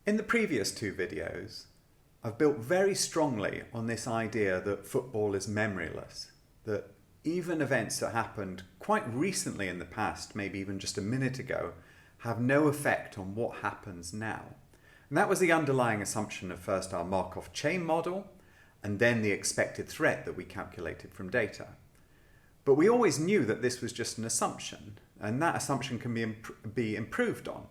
In the previous two videos, I've built very strongly on this idea that football is memoryless, that even events that happened quite recently in the past, maybe even just a minute ago, have no effect on what happens now. And that was the underlying assumption of first our Markov chain model, and then the expected threat that we calculated from data. But we always knew that this was just an assumption, and that assumption can be improved on.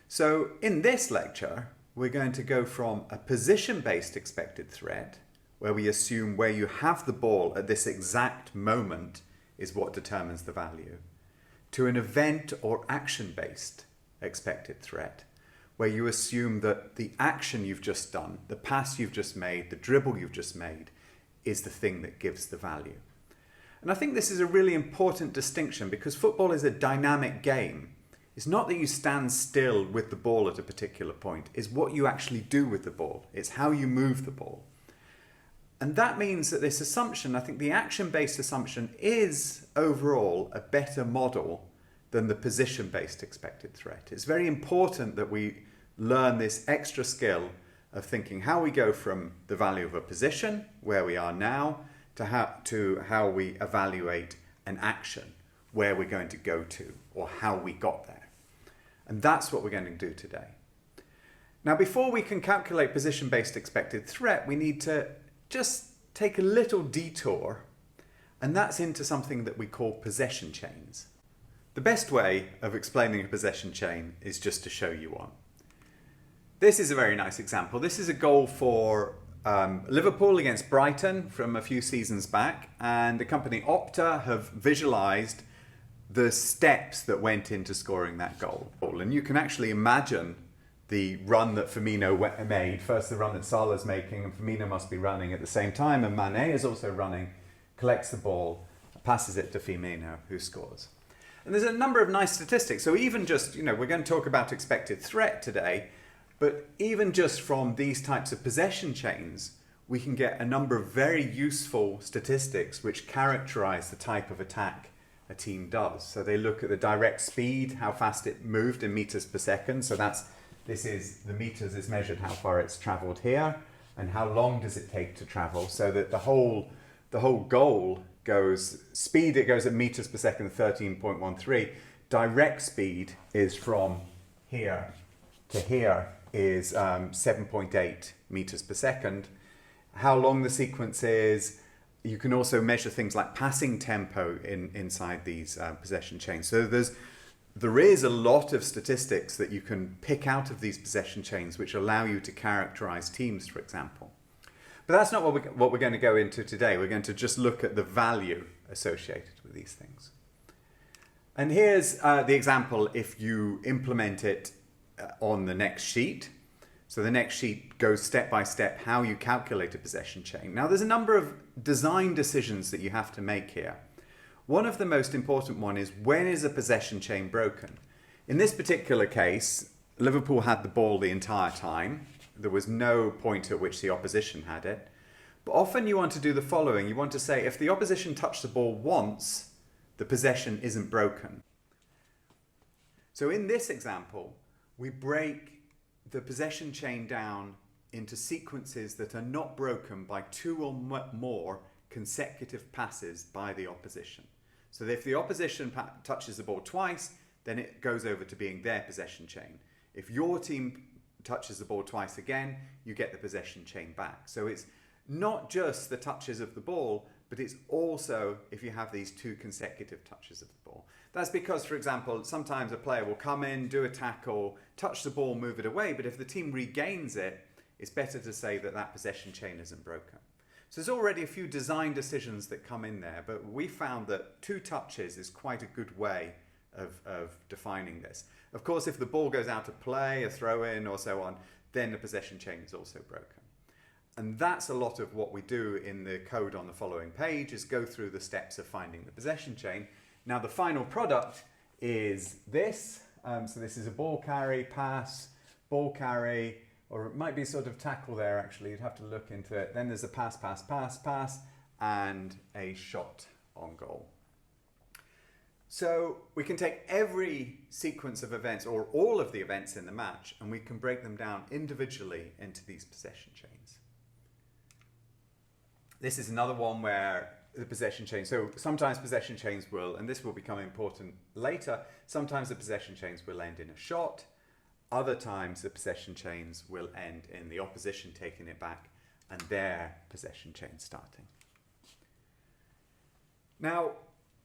So in this lecture, we're going to go from a position-based expected threat, where we assume where you have the ball at this exact moment is what determines the value, to an event or action-based expected threat, where you assume that the action you've just done, the pass you've just made, the dribble you've just made, is the thing that gives the value. And I think this is a really important distinction because football is a dynamic game. It's not that you stand still with the ball at a particular point, it's what you actually do with the ball. It's how you move the ball. And that means that this assumption, I think the action-based assumption, is overall a better model than the position-based expected threat. It's very important that we learn this extra skill of thinking how we go from the value of a position, where we are now, to how we evaluate an action, where we're going to go to, or how we got there. And that's what we're going to do today. Now, before we can calculate position-based expected threat, we need to just take a little detour, and that's into something that we call possession chains. The best way of explaining a possession chain is just to show you one. This is a very nice example. This is a goal for Liverpool against Brighton from a few seasons back, and the company Opta have visualized the steps that went into scoring that goal. And you can actually imagine the run that Firmino made. First the run that Salah's making, and Firmino must be running at the same time, and Mane is also running, collects the ball, passes it to Firmino, who scores. And there's a number of nice statistics. So even just, we're going to talk about expected threat today, but even just from these types of possession chains, we can get a number of very useful statistics which characterize the type of attack a team does. So they look at the direct speed, how fast it moved in meters per second. So this is the meters is measured how far it's traveled here, and how long does it take to travel, so that the whole goal goes, speed it goes at meters per second 13.13. Direct speed is from here to here is 7.8 meters per second. How long the sequence is, you can also measure things like passing tempo inside these possession chains. So there is a lot of statistics that you can pick out of these possession chains which allow you to characterize teams, for example. But that's not what we're going to go into today. We're going to just look at the value associated with these things. And here's the example if you implement it on the next sheet. So the next sheet goes step by step how you calculate a possession chain. Now there's a number of design decisions that you have to make here. One of the most important one is, when is a possession chain broken? In this particular case, Liverpool had the ball the entire time. There was no point at which the opposition had it. But often you want to do the following. You want to say, if the opposition touched the ball once, the possession isn't broken. So in this example, we break the possession chain down into sequences that are not broken by two or more consecutive passes by the opposition. So if the opposition touches the ball twice, then it goes over to being their possession chain. If your team touches the ball twice again, you get the possession chain back. So it's not just the touches of the ball, but it's also if you have these two consecutive touches of the ball. That's because, for example, sometimes a player will come in, do a tackle, touch the ball, move it away, but if the team regains it, it's better to say that that possession chain isn't broken. So there's already a few design decisions that come in there, but we found that 2 touches is quite a good way of defining this. Of course, if the ball goes out of play, a throw-in or so on, then the possession chain is also broken. And that's a lot of what we do in the code on the following page, is go through the steps of finding the possession chain. Now the final product is this. So this is a ball carry, pass, ball carry, or it might be sort of tackle there actually, you'd have to look into it. Then there's a pass, pass, pass, pass, and a shot on goal. So we can take every sequence of events or all of the events in the match and we can break them down individually into these possession chains. This is another one where the possession chain, so sometimes possession chains will, and this will become important later, sometimes the possession chains will end in a shot, other times the possession chains will end in the opposition taking it back and their possession chain starting. Now,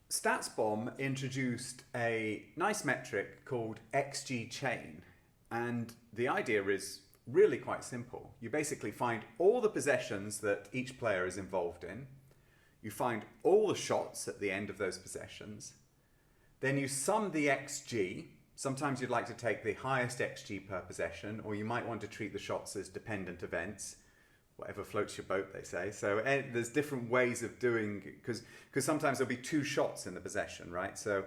StatsBomb introduced a nice metric called XG chain, and the idea is really quite simple. You basically find all the possessions that each player is involved in, you find all the shots at the end of those possessions, then you sum the XG. Sometimes you'd like to take the highest XG per possession, or you might want to treat the shots as dependent events, whatever floats your boat, they say. So there's different ways of doing, because sometimes there'll be two shots in the possession, right? So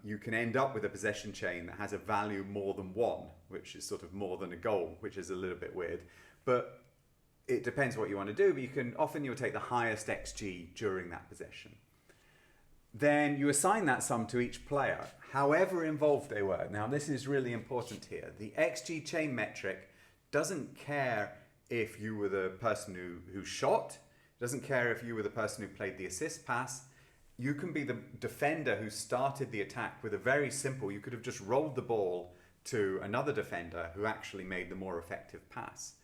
you can end up with a possession chain that has a value more than one, which is sort of more than a goal, which is a little bit weird. But it depends what you want to do, but often you'll take the highest XG during that possession. Then you assign that sum to each player, however involved they were. Now this is really important here. The XG chain metric doesn't care if you were the person who shot, doesn't care if you were the person who played the assist pass. You can be the defender who started the attack with a very simple, you could have just rolled the ball to another defender who actually made the more effective pass.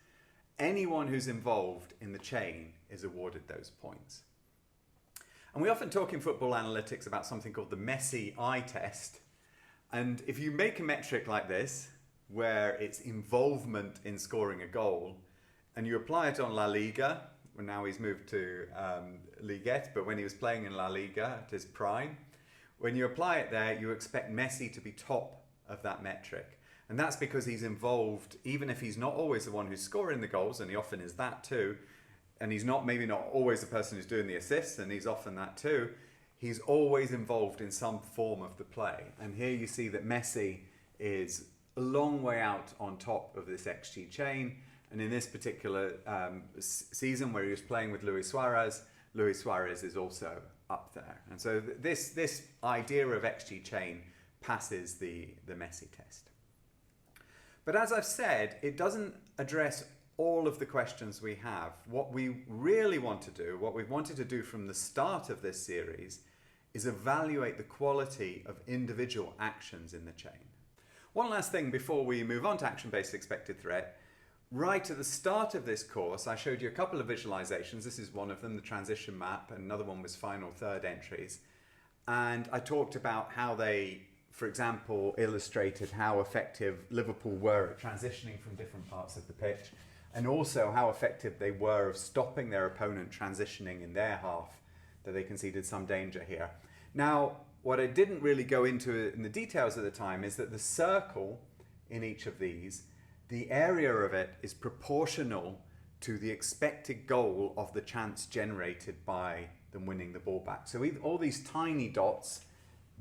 Anyone who's involved in the chain is awarded those points. And we often talk in football analytics about something called the Messi eye test. And if you make a metric like this, where it's involvement in scoring a goal, and you apply it on La Liga, well, now he's moved to Liguette, but when he was playing in La Liga at his prime, when you apply it there, you expect Messi to be top of that metric. And that's because he's involved, even if he's not always the one who's scoring the goals, and he often is that too, and he's maybe not always the person who's doing the assists, and he's often that too, he's always involved in some form of the play. And here you see that Messi is a long way out on top of this XG chain, and in this particular season where he was playing with Luis Suarez is also up there. And so this idea of XG chain passes the Messi test. But as I've said, it doesn't address all of the questions we have. What we really want to do, what we've wanted to do from the start of this series, is evaluate the quality of individual actions in the chain. One last thing before we move on to action-based expected threat. Right at the start of this course, I showed you a couple of visualizations. This is one of them, the transition map, and another one was final third entries. And I talked about how they, for example, illustrated how effective Liverpool were at transitioning from different parts of the pitch, and also how effective they were of stopping their opponent transitioning in their half, that they conceded some danger here. Now, what I didn't really go into in the details at the time is that the circle in each of these, the area of it is proportional to the expected goal of the chance generated by them winning the ball back. So all these tiny dots,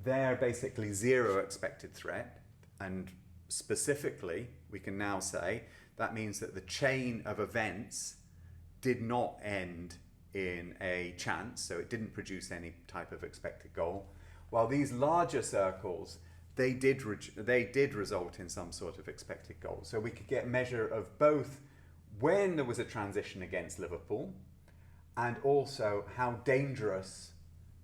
they're basically zero expected threat, and specifically we can now say that means that the chain of events did not end in a chance, so it didn't produce any type of expected goal, while these larger circles, they did result in some sort of expected goal. So we could get a measure of both when there was a transition against Liverpool and also how dangerous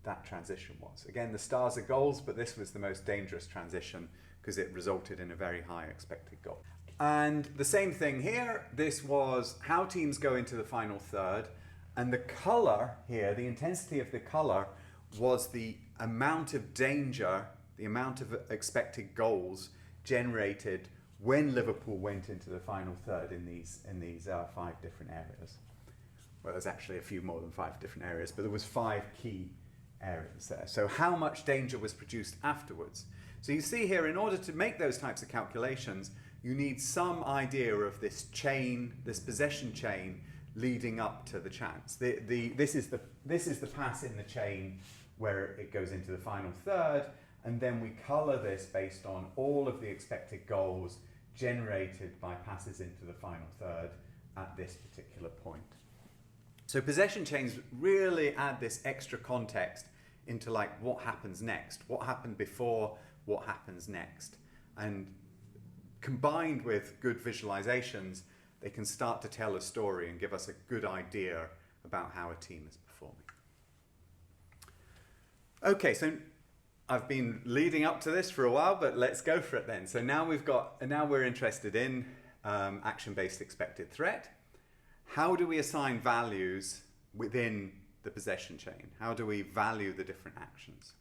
that transition was. Again, the stars are goals, but this was the most dangerous transition because it resulted in a very high expected goal. And the same thing here, this was how teams go into the final third, and the colour here, the intensity of the colour, was the amount of danger, the amount of expected goals generated when Liverpool went into the final third in these 5 different areas. Well, there's actually a few more than 5 different areas, but there was 5 key areas there. So how much danger was produced afterwards? So you see here, in order to make those types of calculations, you need some idea of this chain, this possession chain leading up to the chance. This is the pass in the chain where it goes into the final third, and then we colour this based on all of the expected goals generated by passes into the final third at this particular point. So possession chains really add this extra context into like what happens next, what happened before, what happens next. And combined with good visualizations, they can start to tell a story and give us a good idea about how a team is performing. Okay, so I've been leading up to this for a while, but let's go for it then. So now we're interested in action-based expected threat. How do we assign values within the possession chain? How do we value the different actions?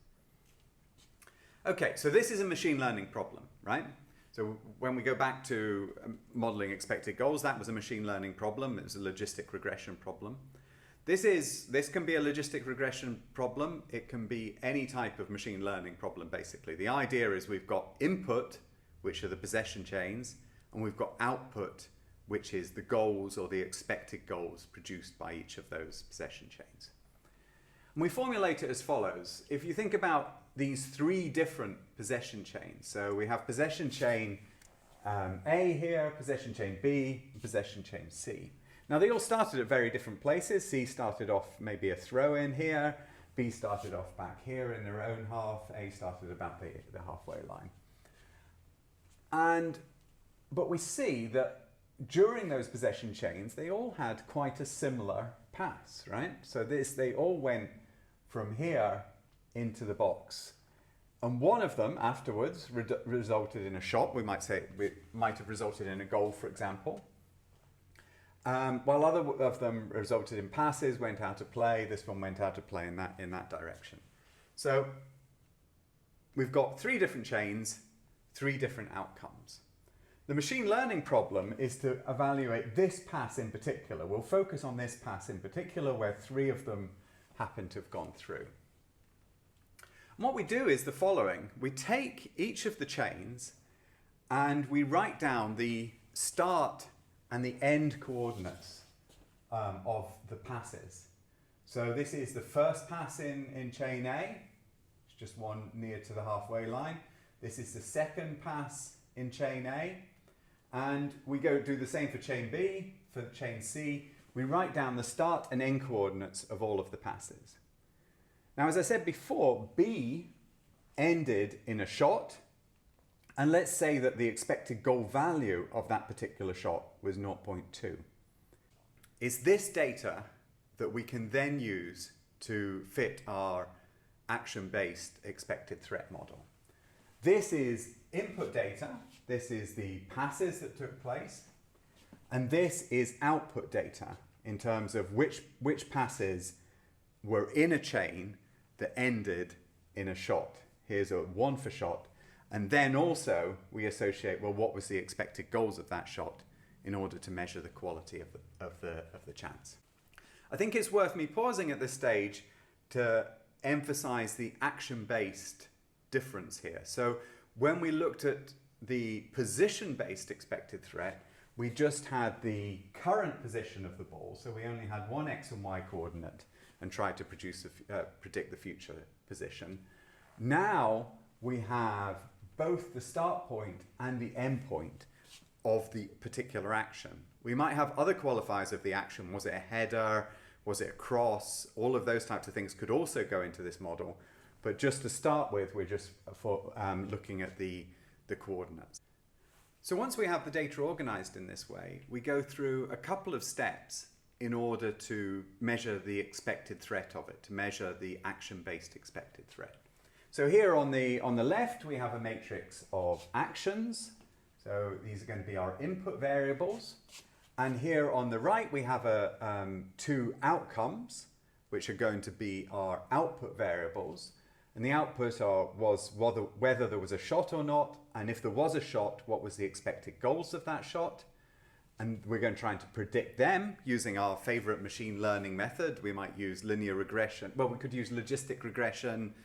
Okay, so this is a machine learning problem, right? So when we go back to modeling expected goals, that was a machine learning problem. It was a logistic regression problem. This can be a logistic regression problem. It can be any type of machine learning problem, basically. The idea is we've got input, which are the possession chains, and we've got output, which is the goals or the expected goals produced by each of those possession chains. And we formulate it as follows. If you think about these three different possession chains, so we have possession chain A here, possession chain B, and possession chain C. Now they all started at very different places. C started off maybe a throw in here, B started off back here in their own half, A started about the halfway line. But we see that during those possession chains, they all had quite a similar pass, right? So they all went from here into the box. And one of them afterwards resulted in a shot. We might say it might have resulted in a goal, for example. While other of them resulted in passes, went out of play. This one went out of play in that direction. So we've got three different chains, three different outcomes. The machine learning problem is to evaluate this pass in particular. We'll focus on this pass in particular where three of them happen to have gone through. And what we do is the following. We take each of the chains and we write down the start and the end coordinates of the passes. So this is the first pass in chain A. It's just one near to the halfway line. This is the second pass in chain A. And we go do the same for chain B, for chain C. We write down the start and end coordinates of all of the passes. Now, as I said before, B ended in a shot. And let's say that the expected goal value of that particular shot was 0.2. It's this data that we can then use to fit our action-based expected threat model. This is input data. This is the passes that took place. And this is output data in terms of which passes were in a chain that ended in a shot. Here's a one for shot. And then also we associate, well, what was the expected goals of that shot in order to measure the quality of the chance. I think it's worth me pausing at this stage to emphasize the action-based difference here. So when we looked at the position-based expected threat, we just had the current position of the ball, so we only had one X and Y coordinate and tried to predict the future position. Now we have both the start point and the end point of the particular action. We might have other qualifiers of the action. Was it a header? Was it a cross? All of those types of things could also go into this model. But just to start with, we're just looking at the coordinates. So once we have the data organized in this way, we go through a couple of steps in order to measure the expected threat of it, to measure the action-based expected threat. So here on the left, we have a matrix of actions. So these are going to be our input variables. And here on the right, we have two outcomes, which are going to be our output variables. And the output was whether there was a shot or not, and if there was a shot, what was the expected goals of that shot. And we're going to try to predict them using our favorite machine learning method. We might use linear regression. Well, we could use logistic regression.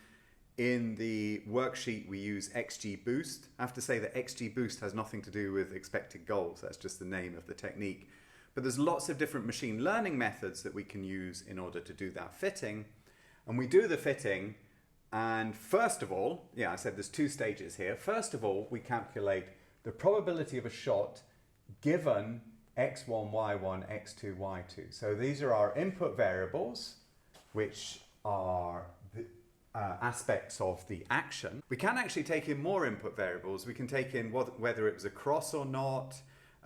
In the worksheet, we use XGBoost. I have to say that XGBoost has nothing to do with expected goals. That's just the name of the technique. But there's lots of different machine learning methods that we can use in order to do that fitting. And we do the fitting. And first of all, I said there's two stages here. First of all, we calculate the probability of a shot given x1, y1, x2, y2. So these are our input variables, which are aspects of the action, we can actually take in more input variables. We can take in whether it was a cross or not,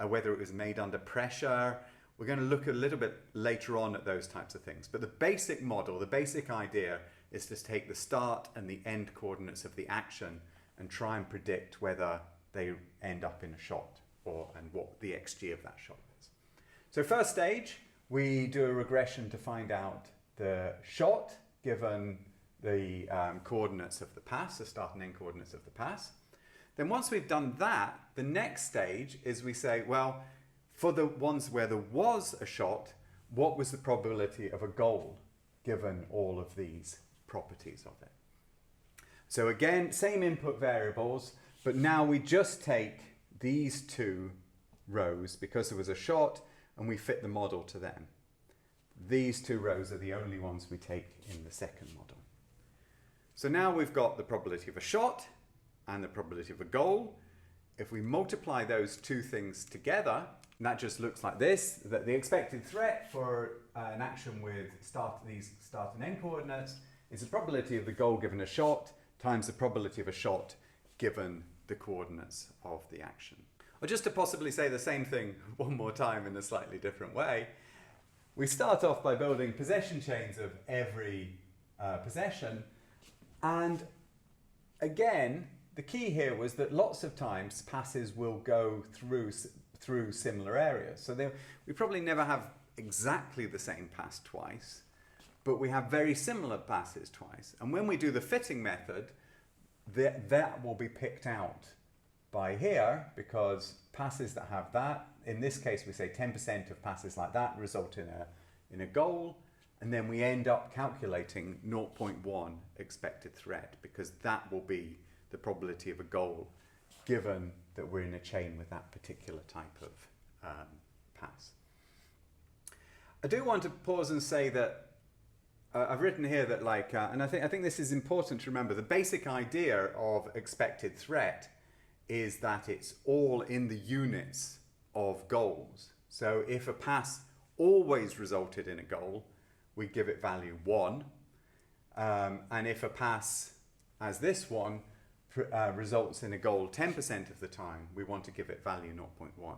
whether it was made under pressure. We're going to look a little bit later on at those types of things. But the basic model, the basic idea is to take the start and the end coordinates of the action and try and predict whether they end up in a shot and what the XG of that shot is. So first stage, we do a regression to find out the shot given the coordinates of the pass, the start and end coordinates of the pass. Then once we've done that, the next stage is we say, well, for the ones where there was a shot, what was the probability of a goal given all of these properties of it? So again, same input variables, but now we just take these two rows because there was a shot and we fit the model to them. These two rows are the only ones we take in the second model. So now we've got the probability of a shot and the probability of a goal. If we multiply those two things together, that just looks like this, that the expected threat for an action with these start and end coordinates is the probability of the goal given a shot times the probability of a shot given the coordinates of the action. Or just to possibly say the same thing one more time in a slightly different way, we start off by building possession chains of every possession. And again, the key here was that lots of times passes will go through similar areas. So we probably never have exactly the same pass twice, but we have very similar passes twice. And when we do the fitting method, that will be picked out by here, because passes that have that, in this case we say 10% of passes like that result in a goal, and then we end up calculating 0.1 expected threat, because that will be the probability of a goal given that we're in a chain with that particular type of pass. I do want to pause and say that I've written here that and I think this is important to remember, the basic idea of expected threat is that it's all in the units of goals. So if a pass always resulted in a goal, we give it value 1. And if a pass, as this one, results in a goal 10% of the time, we want to give it value 0.1.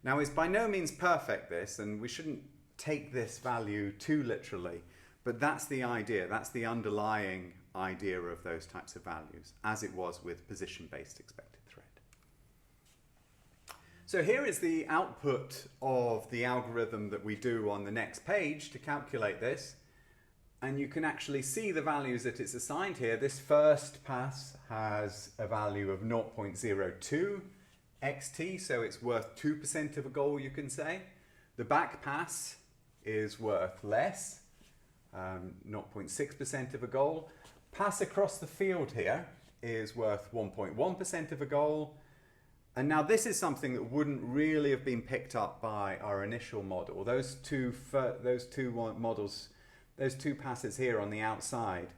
Now, it's by no means perfect, this, and we shouldn't take this value too literally, but that's the idea, that's the underlying idea of those types of values, as it was with position-based expected threat. So here is the output of the algorithm that we do on the next page to calculate this. And you can actually see the values that it's assigned here. This first pass has a value of 0.02 xt, so it's worth 2% of a goal, you can say. The back pass is worth less, 0.6% of a goal. Pass across the field here is worth 1.1% of a goal. And now this is something that wouldn't really have been picked up by our initial model. Those two models, those two passes here on the outside,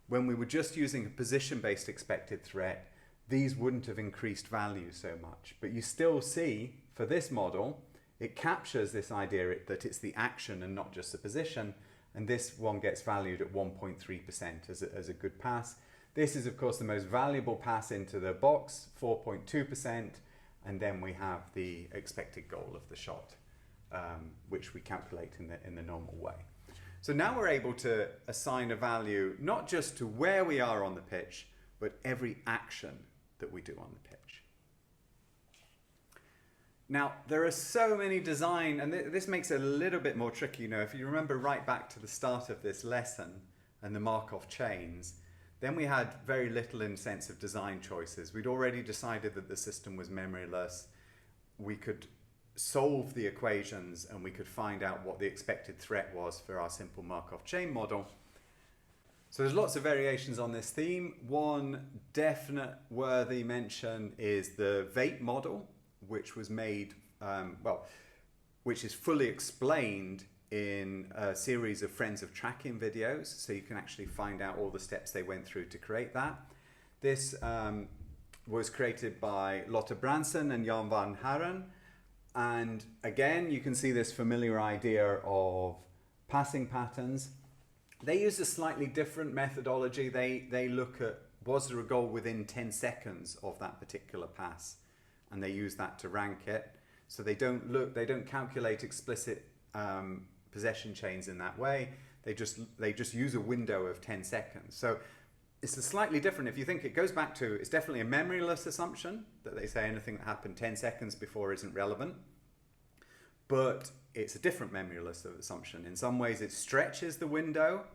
when we were just using a position-based expected threat, these wouldn't have increased value so much. But you still see, for this model, it captures this idea that it's the action and not just the position, and this one gets valued at 1.3% as a good pass. This is, of course, the most valuable pass into the box, 4.2%, and then we have the expected goal of the shot, which we calculate in the normal way. So now we're able to assign a value not just to where we are on the pitch, but every action that we do on the pitch. Now, there are so many design, and this makes it a little bit more tricky. If you remember right back to the start of this lesson and the Markov chains, then we had very little in sense of design choices. We'd already decided that the system was memoryless. We could solve the equations and we could find out what the expected threat was for our simple Markov chain model. So there's lots of variations on this theme. One definite worthy mention is the VAPE model, which was made, which is fully explained in a series of Friends of Tracking videos, so you can actually find out all the steps they went through to create that. This was created by Lotte Branson and Jan van Haren, and again you can see this familiar idea of passing patterns. They use a slightly different methodology. They look at, was there a goal within 10 seconds of that particular pass, and they use that to rank it. So they don't calculate explicit possession chains in that way. They just use a window of 10 seconds. So it's a slightly different. If you think, it goes back to, it's definitely a memoryless assumption that they say anything that happened 10 seconds before isn't relevant. But it's a different memoryless assumption. In some ways, it stretches the window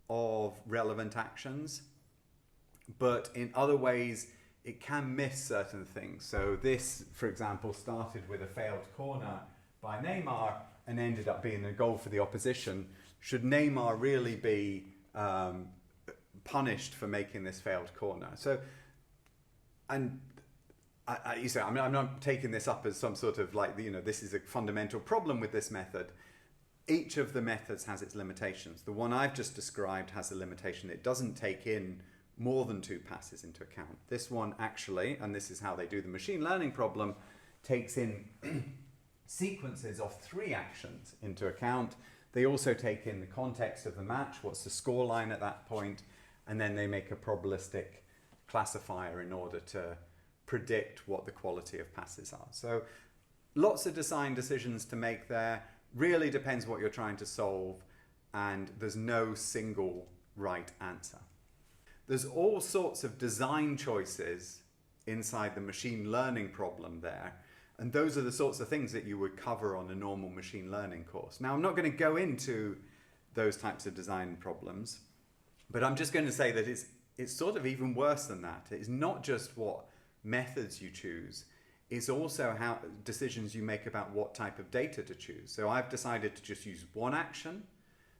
of relevant actions, but in other ways, it can miss certain things. So this, for example, started with a failed corner by Neymar and ended up being a goal for the opposition. Should Neymar really be punished for making this failed corner? So, and I'm not taking this up as some sort of like, this is a fundamental problem with this method. Each of the methods has its limitations. The one I've just described has a limitation. It doesn't take in more than 2 passes into account. This one actually, and this is how they do the machine learning problem, takes in sequences of 3 actions into account. They also take in the context of the match, what's the score line at that point, and then they make a probabilistic classifier in order to predict what the quality of passes are. So lots of design decisions to make there. Really depends what you're trying to solve, and there's no single right answer. There's all sorts of design choices inside the machine learning problem there, and those are the sorts of things that you would cover on a normal machine learning course. Now, I'm not going to go into those types of design problems, but I'm just going to say that it's sort of even worse than that. It's not just what methods you choose, it's also how decisions you make about what type of data to choose. So I've decided to just use 1 action.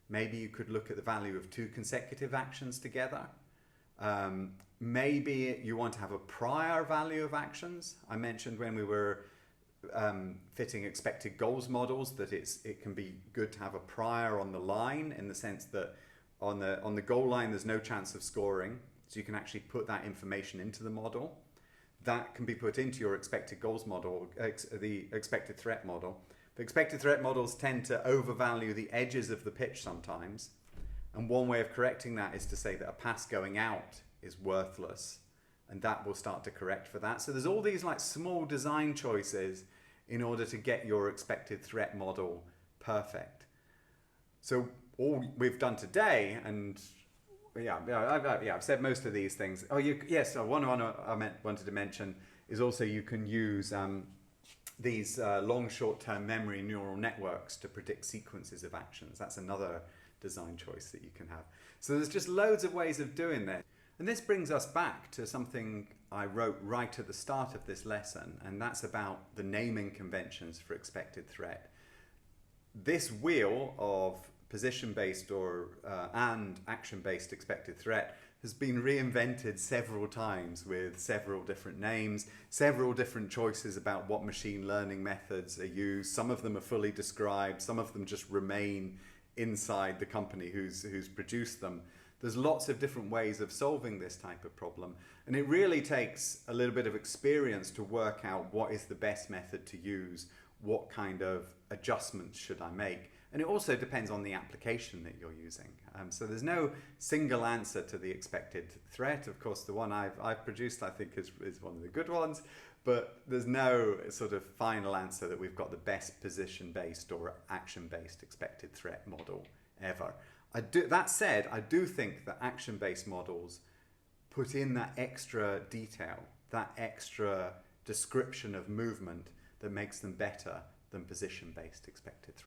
Maybe you could look at the value of 2 consecutive actions together. Maybe you want to have a prior value of actions. I mentioned when we were fitting expected goals models that it can be good to have a prior on the line, in the sense that on the goal line there's no chance of scoring, so you can actually put that information into the model. That can be put into your expected goals model, the expected threat model. But expected threat models tend to overvalue the edges of the pitch sometimes. And one way of correcting that is to say that a pass going out is worthless, and that will start to correct for that. So there's all these like small design choices in order to get your expected threat model perfect. So all we've done today, and I've said most of these things. One I wanted to mention is also you can use these long short-term memory neural networks to predict sequences of actions. That's another design choice that you can have. So there's just loads of ways of doing this. And this brings us back to something I wrote right at the start of this lesson, and that's about the naming conventions for expected threat. This wheel of position-based and action-based expected threat has been reinvented several times with several different names, several different choices about what machine learning methods are used. Some of them are fully described, some of them just remain inside the company who's produced them. There's lots of different ways of solving this type of problem, and it really takes a little bit of experience to work out what is the best method to use, what kind of adjustments should I make. And it also depends on the application that you're using. So there's no single answer to the expected threat. Of course, the one I've produced, I think, is one of the good ones, but there's no sort of final answer that we've got the best position-based or action-based expected threat model ever. That said, I do think that action-based models put in that extra detail, that extra description of movement that makes them better than position-based expected threat.